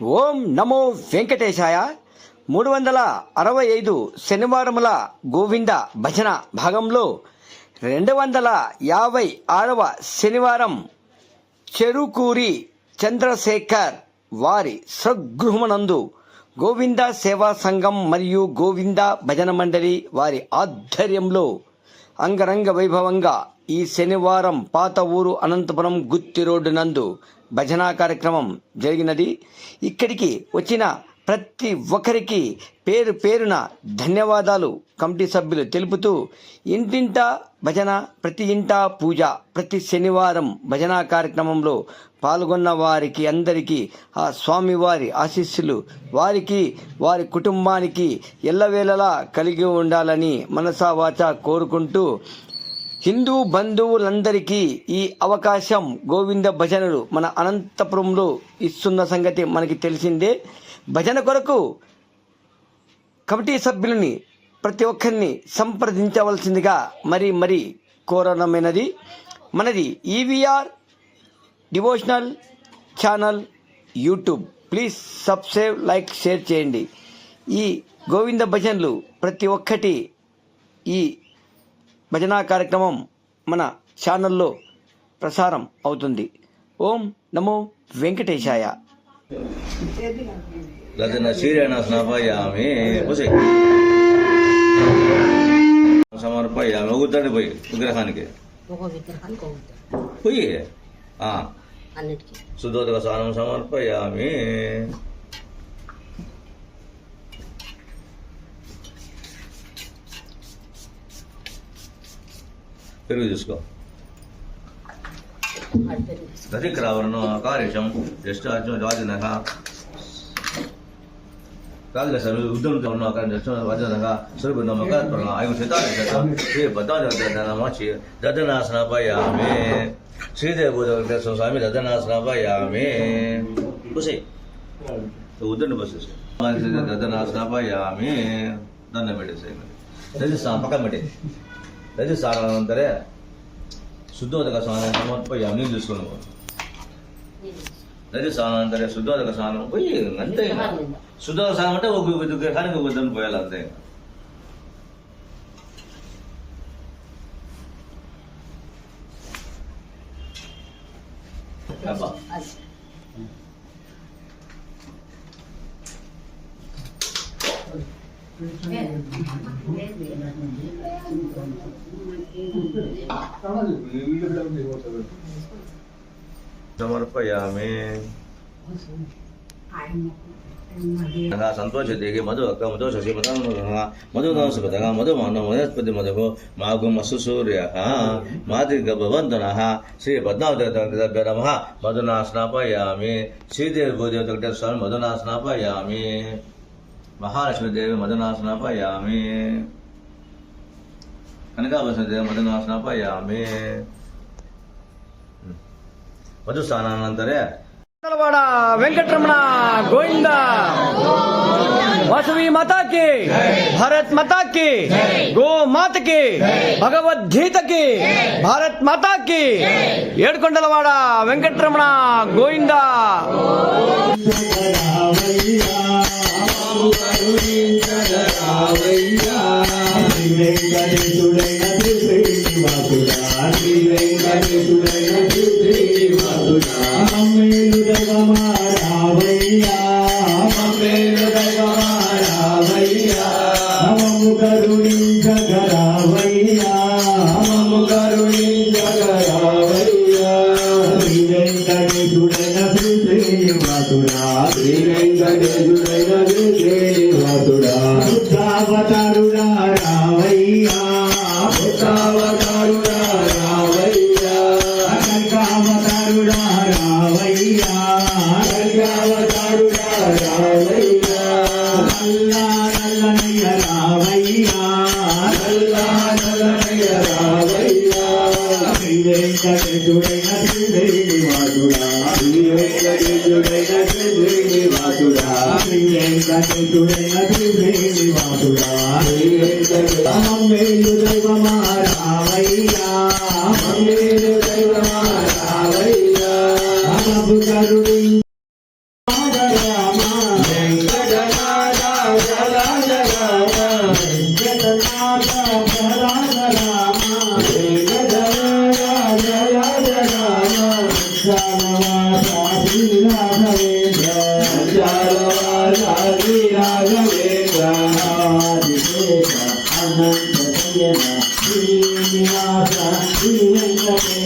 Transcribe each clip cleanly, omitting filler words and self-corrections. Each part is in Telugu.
ఓం నమో వెంకటేశాయ. 365 శనివారముల గోవింద భజన భాగంలో 256వ శనివారం చెరుకూరి చంద్రశేఖర్ వారి స్వగృహమునందు గోవింద సేవా సంఘం మరియు గోవింద భజన మండలి వారి ఆధ్వర్యంలో అంగరంగ వైభవంగా ఈ శనివారం పాత ఊరు అనంతపురం గుత్తి రోడ్డు నందు భజనా కార్యక్రమం జరిగినది. ఇక్కడికి వచ్చిన ప్రతి ఒక్కరికి పేరు పేరున ధన్యవాదాలు కమిటీ సభ్యులు తెలుపుతూ, ఇంటింటా భజన, ప్రతి ఇంటా పూజ, ప్రతి శనివారం భజనా కార్యక్రమంలో పాల్గొన్న వారికి అందరికీ ఆ స్వామివారి ఆశీస్సులు వారికి వారి కుటుంబానికి ఎల్లవేళలా కలిగి ఉండాలని మనసా వాచా కోరుకుంటూ, హిందూ బంధువులందరికీ ఈ అవకాశం గోవింద భజనలు మన అనంతపురంలో ఇస్తున్న సంగతి మనకి తెలిసిందే. భజన కొరకు కమిటీ సభ్యులని ప్రతి ఒక్కరిని సంప్రదించవలసిందిగా మరీ కోరడమైనది. మనది EVR devotional channel YouTube. Please subscribe, like, share చేయండి. ఈ గోవింద భజనలు ప్రతి ఒక్కటి ఈ భజనా కార్యక్రమం మన ఛానల్లో ప్రసారం అవుతుంది. ఓం నమో వెంకటేశాయ. సమర్పయామి. ఒగుతాడు పోయి విగ్రహానికి పోయి శుద్ధోదక స్నానం సమర్పయామి. పెరుగు చూసుకో. దధిక్రావరణం ఆకారేశం జ్యేష్ఠాచం రాజనః రాజనః ఉద్దం రాజనః స్వరూపనమక ఆయుం శతాదశం శ్రీ బద్ధాదనమాచి దదనాసనపయామి. శ్రీదేవ స్వామి దదనాసనపయామి. బసే ఉద్దం బసేసి దదనాసనపయామి. దండం పెట్టేసి పక్కన పెట్టే దది సారానంతరే శుద్ధోదక స్నానం సమర్పయామి. నీళ్ళు చూసుకున్నాము. దది స్నానానంతరే శుద్ధోదక స్నానం పోయి అంతే. శుద్ధోదక స్నానం అంటే ఒక విగ్రహానికి ఒక వద్దని పోయాలి అంతే. సమర్పయామి. సంతోషదేగి మధు అక్క మధు శశి మధునాసుపత మధుమాన వనస్పతి మధు మాగుమ సుసూర్య మాతృగభవంతన శ్రీ పద్మావతి నమ. మధునా స్నాపయామి. శ్రీదేవి భూదేవత స్వామి మధునా స్నాపయామి. మహాలక్ష్మీదేవి మధునా స్నాపయామి. కనకాభూషణదేవి మధునా స్నాపయామి. మధు స్నానానంతరే వెంకటరమణ గోవింద. వాసవి మాతాకి, భారత్ మాతాకి, గో మాతకి, భగవద్గీతకి, భారత్ మాతాకి. ఏడుకొండలవాడ వెంకటరమణ గోవింద. Radha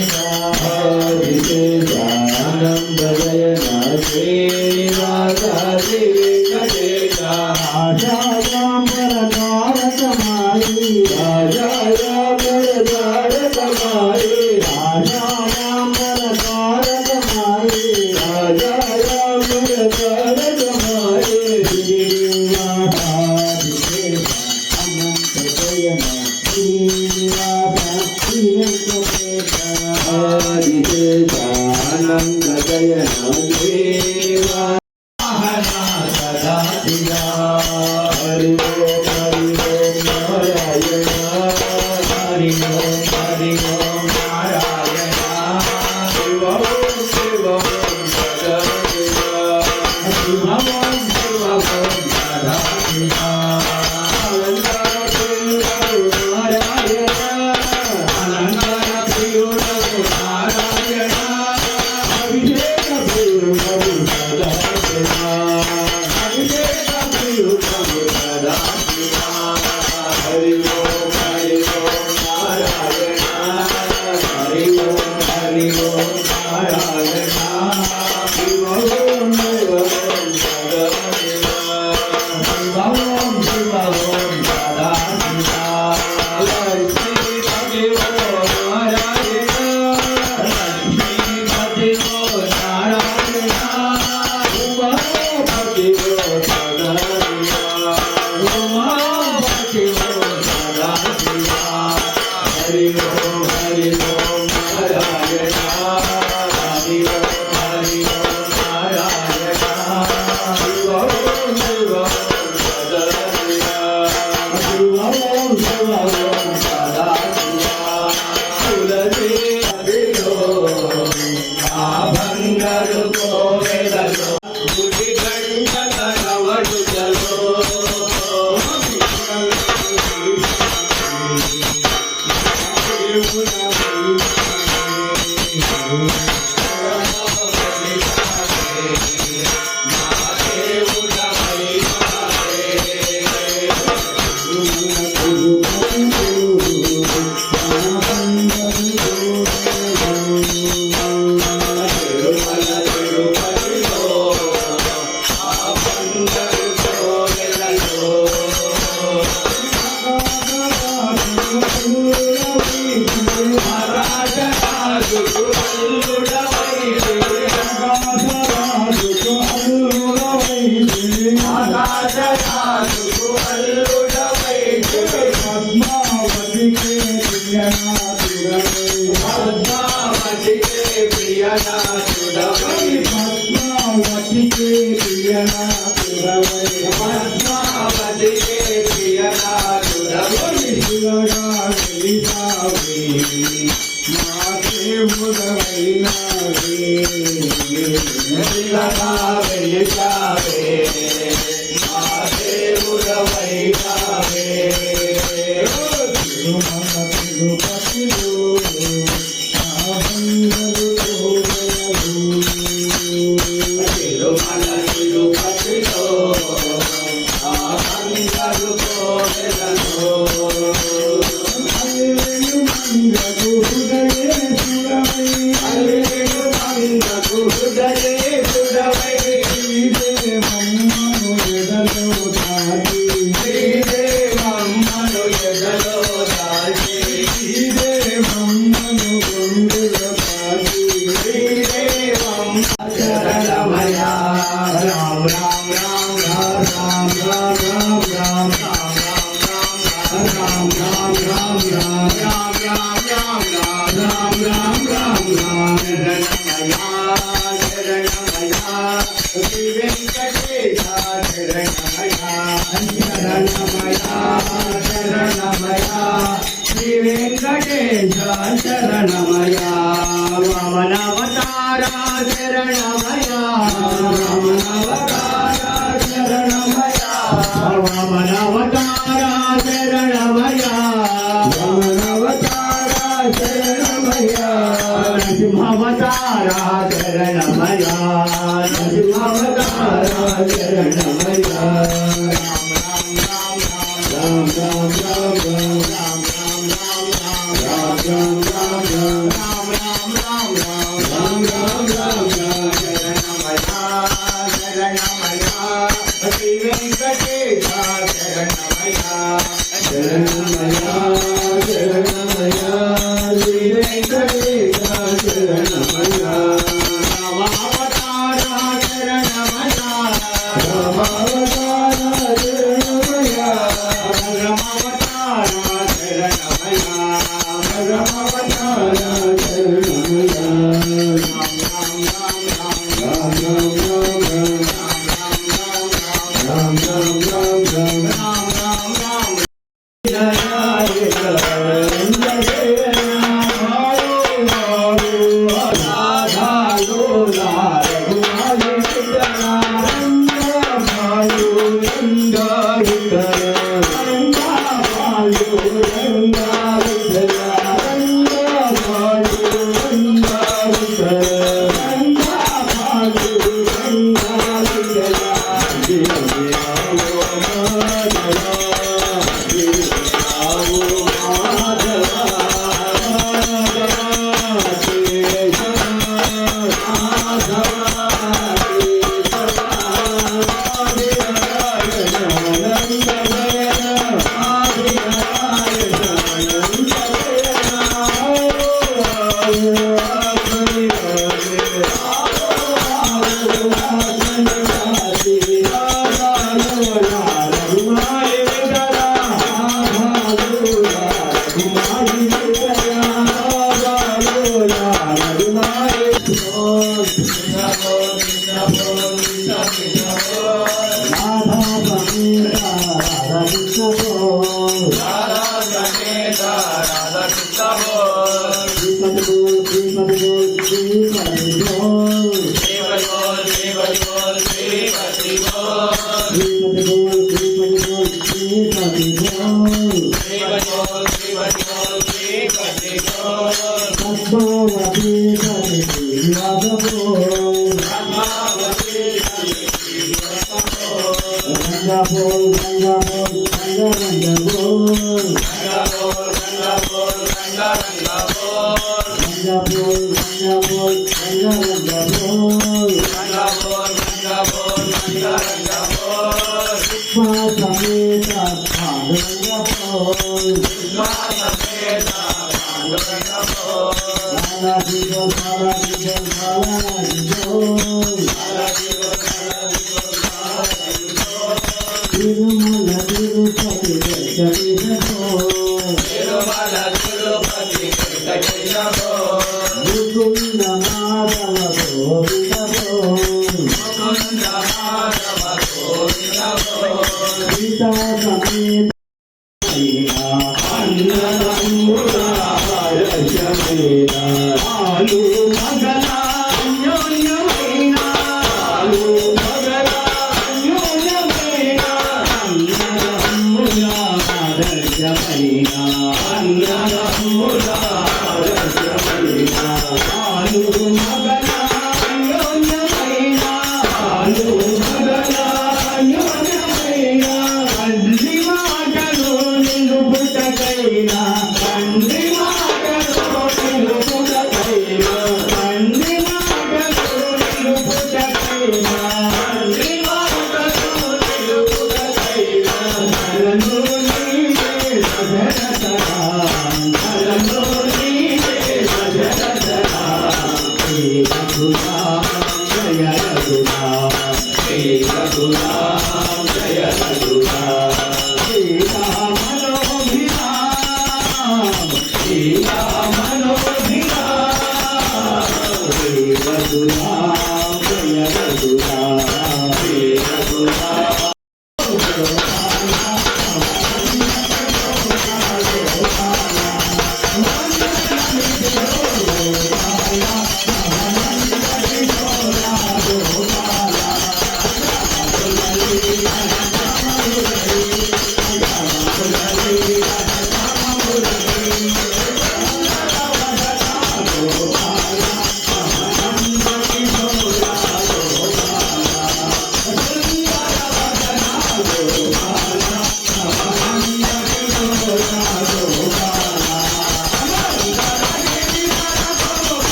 Ram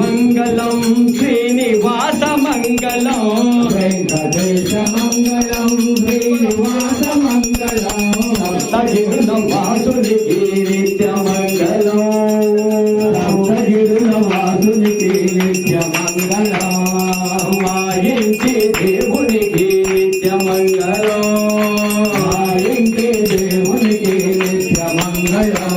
మంగళం శ్రీనివాస మంగళం వెంకటేశ మంగళం శ్రీనివాస మంగళం సప్తగిరుల వాసునికి నిత్య మంగళం సప్తగిరుల వాసునికి నిత్య మంగళం మా ఇంటి దేవునికి నిత్య మంగళం మా ఇంటి దేవునికి నిత్య మంగళం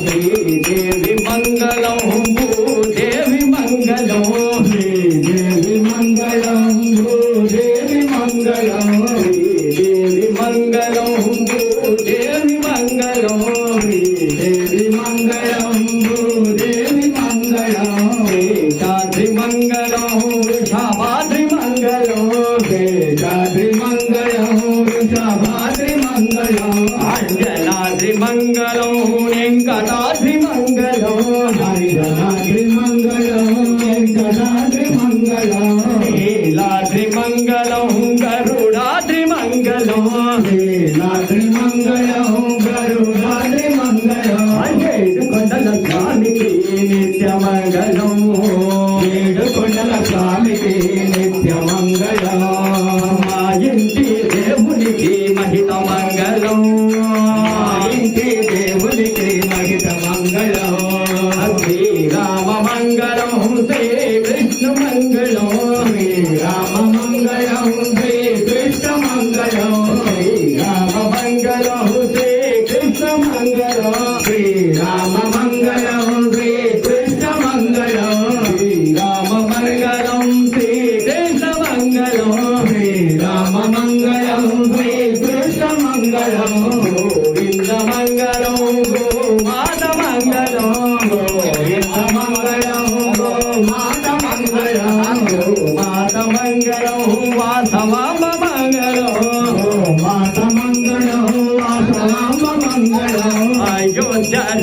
శ్రీదేవి మంగళం భూదేవి మంగళం శ్రీదేవి మంగళం భూదేవి మంగళం శ్రీదేవి మంగళం భూదేవి మంగళం శ్రీదేవి మంగళం భూదేవి మంగళం వేదాద్రి మంగళం వృషభాద్రి మంగళం వేదాద్రి మంగళం వృషభాద్రి మంగళం అంజనాద్రి మంగళం వెంకటాద్రి మంగళం హరిజనాద్రి మంగళం వెంకటాద్రి మంగళం నీలాద్రి మంగళం గరుడాద్రి మంగళం నీలాద్రి మంగళం గరుడాద్రి మంగళం ఏడు కొండల స్వామికి నిత్య మంగళం ఏడు కొండల స్వామికి నిత్య మంగళం మా ఇంటి దేవునికి మహిత మంగళం ఇంటి దేవునికి మహిత మంగళం శ్రీరామ మంగళం శ్రీ కృష్ణ మంగళం శ్రీరామ మంగళం శ్రీ కృష్ణ మంగళం శ్రీరామ మంగళం శ్రీ కృష్ణ మంగళం శ్రీరామ మంగళం శ్రీ కృష్ణ మంగళం శ్రీరామ మంగళం శ్రీ కృష్ణ మంగళం శ్రీరామ మంగళం శ్రీ కృష్ణ మంగళం గోవింద మంగళం గోమాత మంగళం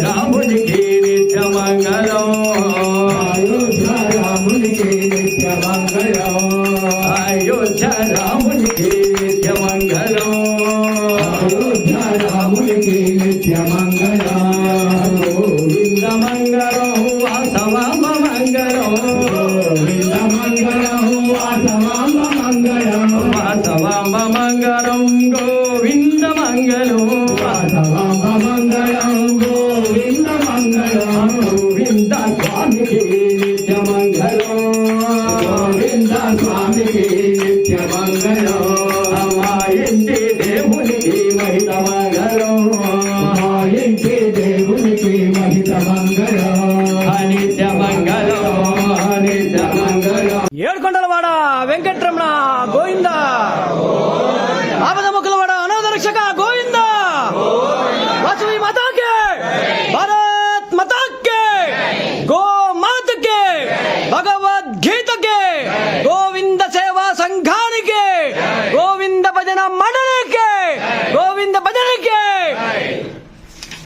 రామునికి నిత్య మంగళం అయోధ్య రామునికి నిత్య మంగళం అయోధ్య రామునికి నిత్య మంగళం అయోధ్య రామునికి నిత్య మంగళం గోవింద మంగళం వాసవామ మంగళం గోవింద మంగళం వాసవామ మంగళం వాసవామ మంగళం గోవింద మంగళం వాసవామ మంగళం గోవింద మంగళం గోవింద స్వామికి నిత్య మంగళం గోవింద స్వామికి నిత్య మంగళం మా ఇంటి దేవునికి మహిత మంగళం మా ఇంటి దేవునికి మహిత మంగళం నిత్య మంగళం నిత్య మంగళం ఏడుకొండలవాడ వెంకట్రమణ గోవింద ఆపద